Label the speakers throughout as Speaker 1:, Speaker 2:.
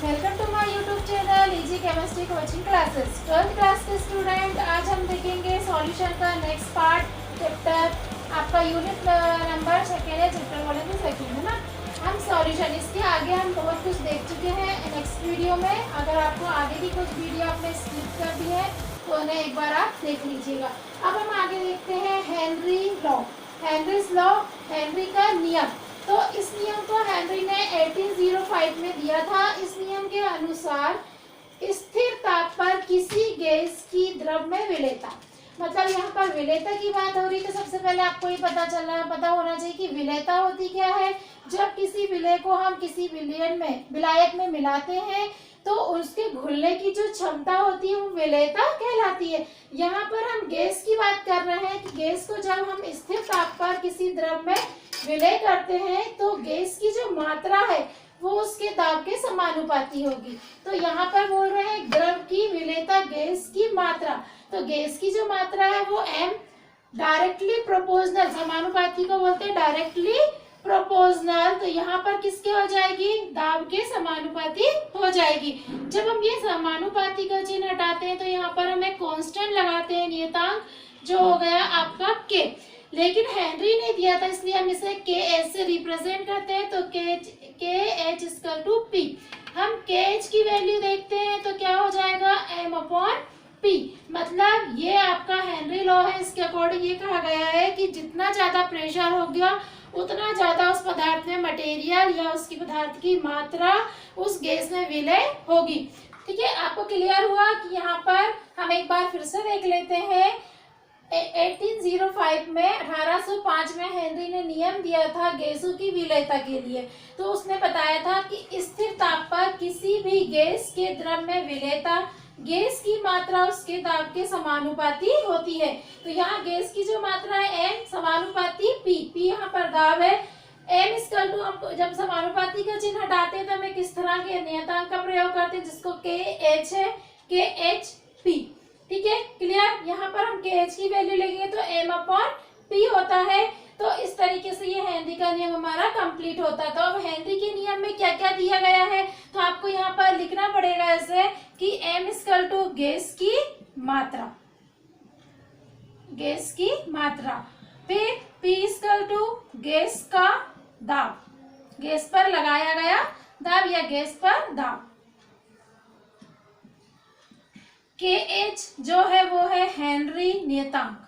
Speaker 1: Welcome to my YouTube channel easy chemistry coaching classes. 12th class के student, आज हम देखेंगे सॉल्यूशन का नेक्स्ट पार्ट चैप्टर। आपका यूनिट नंबर सेकेंड है, चैप्टर बोलेंगे सेकेंड है ना। हम सॉल्यूशन, इसके आगे हम बहुत कुछ देख चुके हैं नेक्स्ट वीडियो में। अगर आपको आगे की कुछ वीडियो आपने स्किप कर दी है तो उन्हें एक बार आप देख लीजिएगा। अब हम आगे देखते हैं Henry law, Henry's law, Henry का नियम। तो इस नियम को हेनरी ने 1805 में दिया था। इस नियम के अनुसार स्थिर ताप पर किसी गैस की द्रव में विलेयता, मतलब यहाँ पर विलेयता की बात हो रही है। तो सबसे पहले आपको ये पता होना चाहिए कि विलेयता होती क्या है। जब किसी विलेय को हम किसी विलायक में मिलाते हैं तो उसके घुलने की जो क्षमता होती है वो विलेयता कहलाती है। यहाँ पर हम गैस की बात कर रहे हैं कि गैस को जब हम स्थिर ताप पर किसी द्रव में विलय करते हैं तो गैस की जो मात्रा है वो उसके दाब के समानुपाती होगी। तो यहाँ पर बोल रहे हैं द्रव की विलेयता गैस की मात्रा, तो गैस की जो मात्रा है वो m डायरेक्टली प्रोपोर्शनल, समानुपाती को बोलते हैं डायरेक्टली प्रोपोर्शनल। तो यहाँ पर किसके हो जाएगी, दाब के समानुपाती हो जाएगी। जब हम ये समानुपाती का चिन्ह हटाते हैं तो यहाँ पर हम एक कांस्टेंट लगाते हैं, नियतांक, जो हो गया आपका k। लेकिन हेनरी ने दिया था इसलिए हम इसे के एच से रिप्रेजेंट करते हैं। तो के एच इक्वल टू पी। हम के एच की वैल्यू देखते हैं तो क्या हो जाएगा, एम अपॉन पी। मतलब ये आपका हेनरी लॉ है। इसके अकॉर्डिंग ये कहा गया है कि जितना ज्यादा प्रेशर हो गया उतना ज्यादा उस पदार्थ में मटेरियल या उसकी पदार्थ की मात्रा उस गैस में विलय होगी। ठीक है, आपको क्लियर हुआ कि यहाँ पर हम एक बार फिर से देख लेते हैं। 1805 में 1805 में हेनरी ने नियम दिया था गैसों की विलेयता के लिए। तो उसने बताया था कि स्थिर ताप पर किसी भी गैस के द्रव में विलेयता गैस की मात्रा उसके दाब के समानुपाती होती है। तो यहाँ गैस की जो मात्रा है m समानुपाती p, p यहाँ पर दाब है। m इक्वल टू, हम जब समानुपाती का चिन्ह हटाते हैं तो हमें किस तरह के नियतांक का प्रयोग करते हैं, जिसको के एच है, के एच पी। ठीक है, क्लियर। यहाँ पर हम के एच की वैल्यू लेंगे तो m अपॉन पी होता है। तो इस तरीके से ये हेनरी का नियम हमारा कंप्लीट होता है। तो अब हेनरी के नियम में क्या क्या दिया गया है तो आपको यहाँ पर लिखना पड़ेगा ऐसे कि m इक्वल टू गैस की मात्रा, गैस की मात्रा, फिर p इक्वल टू गैस का दाब, गैस पर लगाया गया दाब या गैस पर दाब। के एच जो है वो है हेनरी नियतांक,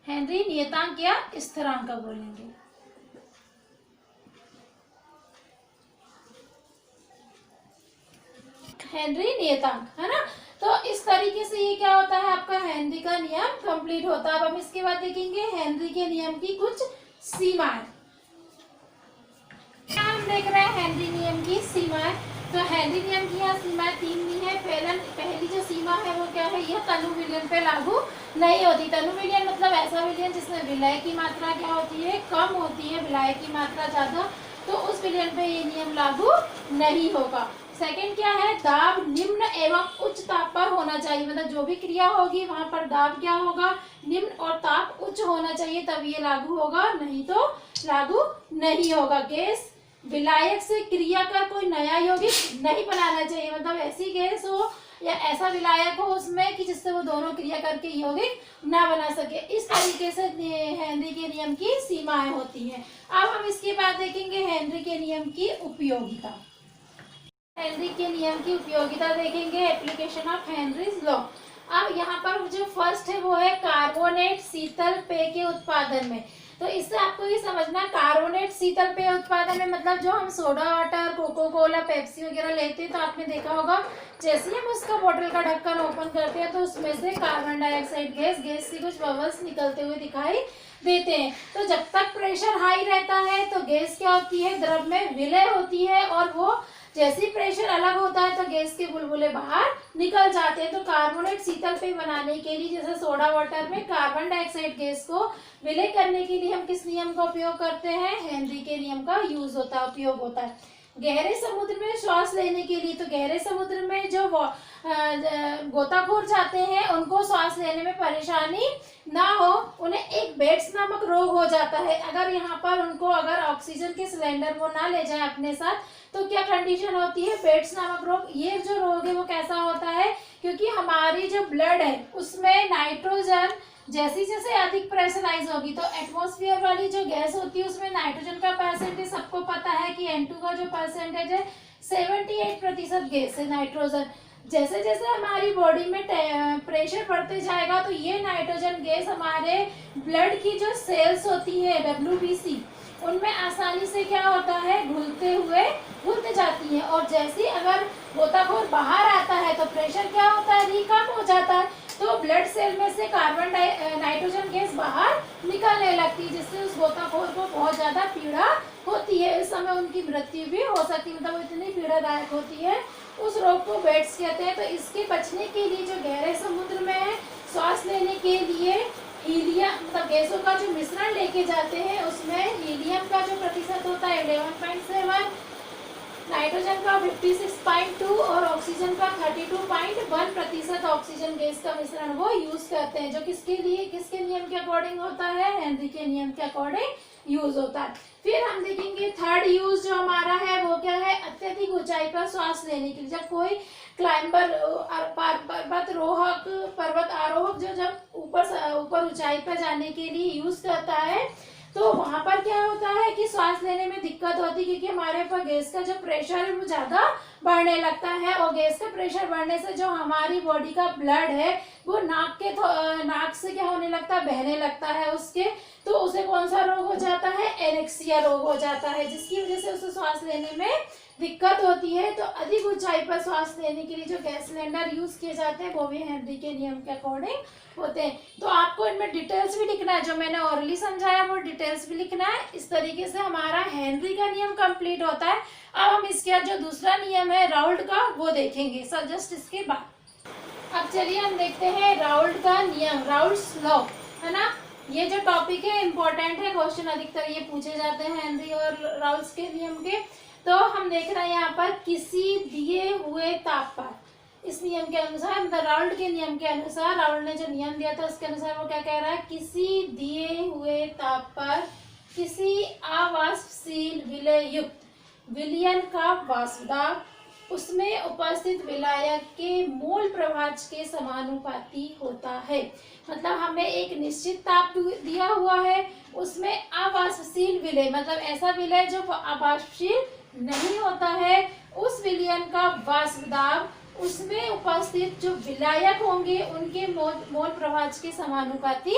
Speaker 1: हेनरी नियतांक या स्थिरांक बोलेंगे। हेनरी नियतांक है ना। तो इस तरीके से ये क्या होता है, आपका हेनरी का नियम कंप्लीट होता है। अब हम इसके बाद देखेंगे हेनरी के नियम की कुछ सीमाएं। हम देख रहे हैं हेनरी नियम की सीमाएं। तो हेनरी नियम की यहाँ सीमाएं 3 दी है। पहली जो सीमा है वो क्या है, यह तनु विलयन पे लागू नहीं होती। तनु विलयन मतलब ऐसा विलयन जिसमें विलय की मात्रा क्या होती है, कम होती है, विलय की मात्रा ज्यादा, तो उस विलयन पे ये नियम लागू नहीं होगा। सेकंड क्या है, दाब निम्न एवं उच्च ताप पर होना चाहिए। मतलब जो भी क्रिया होगी वहां पर दाब क्या होगा, निम्न और ताप उच्च होना चाहिए, तब ये लागू होगा, नहीं तो लागू नहीं होगा। गैस विलायक से क्रिया कर कोई नया यौगिक नहीं बनाना चाहिए। मतलब ऐसी गैस हो या ऐसा विलायक हो उसमें कि जिससे वो दोनों क्रिया करके यौगिक ना बना सके। इस तरीके से हेनरी के नियम की सीमाएं होती हैं। अब हम इसके बाद देखेंगे हेनरी के नियम की उपयोगिता। हेनरी के नियम की उपयोगिता देखेंगे, एप्लीकेशन ऑफ हेनरीज लॉ। अब यहाँ पर जो फर्स्ट है वो है कार्बोनेट शीतल पेय के उत्पादन में। तो इससे आपको ये समझना, कार्बोनेट शीतल पेय उत्पादन में मतलब जो हम soda water, Coca Cola, Pepsi वगैरह लेते हैं तो आपने देखा होगा जैसे ही हम उसका बोतल का ढक्कन ओपन करते हैं तो उसमें से कार्बन डाइऑक्साइड गैस से कुछ बबल्स निकलते हुए दिखाई देते हैं। तो जब तक प्रेशर हाई रहता है तो गैस क्या होती है, द्रव में विलय होती है, और वो जैसे ही प्रेशर अलग होता है तो गैस के बुलबुले बाहर निकल जाते हैं। तो कार्बोनेट शीतल पेय बनाने के लिए, जैसे सोडा वाटर में कार्बन डाइऑक्साइड गैस को विलय करने के लिए हम किस नियम का उपयोग करते हैं, हेनरी के नियम का यूज होता है, उपयोग होता है। गहरे समुद्र में श्वास लेने के लिए, तो गहरे समुद्र में जो गोताखोर जाते हैं उनको श्वास लेने में परेशानी ना हो, उन्हें एक बेट्स नामक रोग हो जाता है। अगर यहाँ पर उनको अगर ऑक्सीजन के सिलेंडर वो ना ले जाए अपने साथ, तो क्या कंडीशन होती है, बेट्स नामक रोग। ये जो रोग है वो कैसा होता है, क्योंकि हमारी जो ब्लड है उसमें नाइट्रोजन जैसे जैसे अधिक प्रेशराइज होगी, तो एटमॉस्फेयर वाली जो गैस होती है उसमें नाइट्रोजन का परसेंटेज सबको पता है कि N2 का जो परसेंटेज है 78% गैस है नाइट्रोजन। जैसे जैसे हमारी बॉडी में प्रेशर बढ़ते जाएगा तो ये नाइट्रोजन गैस हमारे ब्लड की जो सेल्स होती है WBC उनमें आसानी से क्या होता है, घुलते जाती है। और जैसे अगर गोताखोर बाहर आता है तो प्रेशर क्या होता है, कम हो जाता है, तो ब्लड सेल में से नाइट्रोजन गैस बाहर निकलने लगती है, जिससे उस गोताखोर को बहुत ज़्यादा पीड़ा होती है। इस समय उनकी मृत्यु भी हो सकती है, मतलब वो इतनी पीड़ादायक होती है। उस रोग को बेट्स कहते हैं। तो इसके बचने के लिए जो गहरे समुद्र में श्वास लेने के लिए हीलियम मतलब गैसों का जो मिश्रण लेके जाते हैं उसमें हीलियम का जो प्रतिशत होता है 11.7, नाइट्रोजन का 56.2 और ऑक्सीजन का 32.1% ऑक्सीजन गैस का मिश्रण वो यूज करते हैं, जो किसके नियम के अकॉर्डिंग होता है, हेनरी के नियम के अकॉर्डिंग यूज होता है। फिर हम देखेंगे थर्ड यूज जो हमारा है वो क्या है, अत्यधिक ऊंचाई पर श्वास लेने के लिए। जब कोई क्लाइंबर पर्वत आरोहक जो जब ऊपर ऊंचाई पर जाने के लिए यूज करता है, तो वहां पर क्या होता है कि श्वास लेने में दिक्कत होती है, क्योंकि हमारे ऊपर गैस का जो प्रेशर है वो ज्यादा बढ़ने लगता है। और गैस का प्रेशर बढ़ने से जो हमारी बॉडी का ब्लड है वो नाक से क्या होने लगता है, बहने लगता है उसके, तो उसे कौन सा रोग हो जाता है, एनेक्सिया रोग हो जाता है, जिसकी वजह से उसे श्वास लेने में दिक्कत होती है। तो अधिक ऊंचाई पर श्वास लेने के लिए जो गैस सिलेंडर यूज किए जाते हैं वो भी हेनरी के नियम के अकॉर्डिंग होते हैं। तो आपको इनमें डिटेल्स भी लिखना है, जो मैंने ऑरली समझाया वो डिटेल्स भी लिखना है। इस तरीके से हमारा हेनरी का नियम कंप्लीट होता है। अब हम इसके बाद जो दूसरा नियम है राउल्ट का वो देखेंगे सर जस्ट इसके बाद। अब चलिए हम देखते हैं राउल्ट का नियम, राउल्ट्स लॉ, है ना। ये जो टॉपिक है इम्पोर्टेंट है, क्वेश्चन अधिकतर ये पूछे जाते हैं हेनरी और राउल्ट्स के नियम के। तो हम देख रहे हैं यहाँ पर किसी दिए हुए ताप पर, इस नियम के अनुसार मतलब राउल्ट के नियम के अनुसार, राउल्ट ने जो नियम दिया था उसके अनुसार वो क्या कह रहा है, किसी दिए हुए ताप पर किसी अवाष्पशील विलय युक्त विलयन का वाष्प दाब उसमें उपस्थित विलायक के मोल प्रभाज के समानुपाती होता है। मतलब हमें एक निश्चित ताप दिया हुआ है, उसमें अवाष्पशील विलय मतलब ऐसा विलय जो अवाष्पशील नहीं होता है, उस विलयन का वाष्प दाब उसमें उपस्थित जो विलायक होंगे उनके मोल प्रभाज के समानुपाती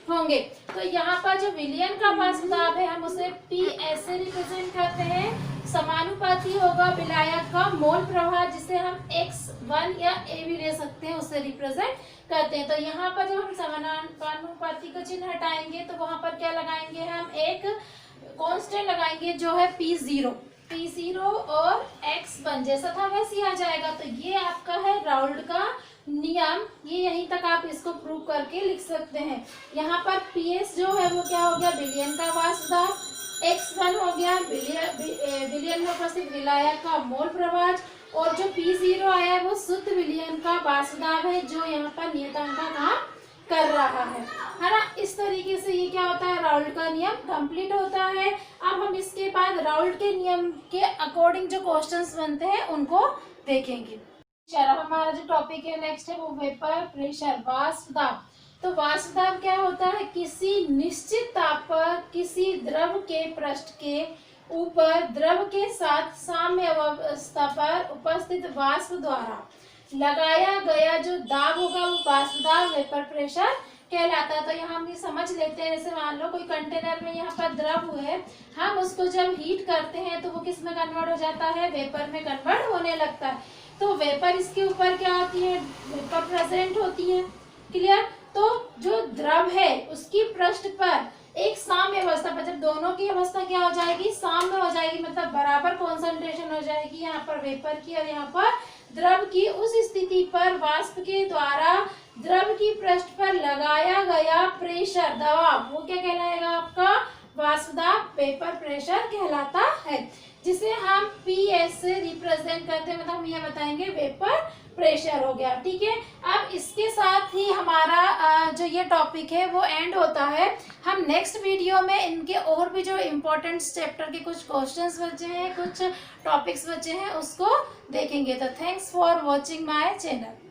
Speaker 1: होंगे। तो यहाँ पर जो विलयन का वाष्प दाब है हम उसे P ऐसे रिप्रेजेंट करते हैं, समानुपाती होगा विलायक का मोल प्रभाज, जिसे हम X1 या A भी ले सकते हैं, उससे रिप्रेजेंट करते हैं। तो यहाँ पर जब हम समानुपाती का चिन्ह हटाएंगे तो वहां पर क्या लगाएंगे, हम एक कांस्टेंट लगाएंगे जो है P0 और X1 जैसा था वैसे ही आ जाएगा। तो ये आपका है राउल्ट का नियम, ये यहीं तक आप इसको प्रूव करके लिख सकते हैं। यहाँ पर PS जो है वो क्या हो गया, विलयन का वाष्प दाब, X1 हो गया विलयन में उपस्थित विलायक का मोल प्रभाज, और जो P0 आया है वो शुद्ध विलयन का वाष्प दाब है, जो यहाँ पर नियतांक का काम कर रहा है ना। इस तरीके से ये क्या होता है, राउल्ट का नियम कंप्लीट होता है। अब हम इसके बाद राउल्ट के नियम के अकॉर्डिंग जो क्वेश्चंस बनते हैं उनको देखेंगे। चलो हमारा जो टॉपिक है नेक्स्ट है वो वेपर प्रेशर, वाष्प दाब। तो वाष्प दाब क्या होता है, किसी निश्चित ताप पर किसी द्रव के पृष्ठ के ऊपर द्रव के साथ साम्य अवस्था पर उपस्थित वाष्प द्वारा लगाया गया जो दाब होगा वो वाष्प दाब वेपर प्रेशर कहलाता है। तो यहाँ हम ये समझ लेते हैं, जैसे मान लो कोई कंटेनर में यहाँ पर द्रव है, हम उसको जब हीट करते हैं तो वो किस में कन्वर्ट हो जाता है, वेपर में कन्वर्ट होने लगता है। तो वेपर इसके ऊपर क्या होती है, वेपर प्रेजेंट होती है, क्लियर। तो जो द्रव है उसकी पृष्ठ पर एक साम्य अवस्था पर, जब दोनों की अवस्था क्या हो जाएगी, साम्य हो जाएगी, मतलब बराबर कॉन्सेंट्रेशन हो जाएगी यहाँ पर वेपर की और यहाँ पर द्रव की, उस स्थिति पर वाष्प के द्वारा द्रव की पृष्ठ पर लगाया गया प्रेशर दबाव वो क्या कहलाएगा, आपका वाष्प दाब वेपर प्रेशर कहलाता है, जिसे हम PS से रिप्रेजेंट करते हैं, मतलब हम ये बताएंगे वेपर प्रेशर हो गया। ठीक है, अब इसके साथ ही हमारा जो ये टॉपिक है वो एंड होता है। हम नेक्स्ट वीडियो में इनके और भी जो इम्पोर्टेंट चैप्टर के कुछ क्वेश्चंस बचे हैं, कुछ टॉपिक्स बचे हैं, उसको देखेंगे। तो thanks for watching my channel.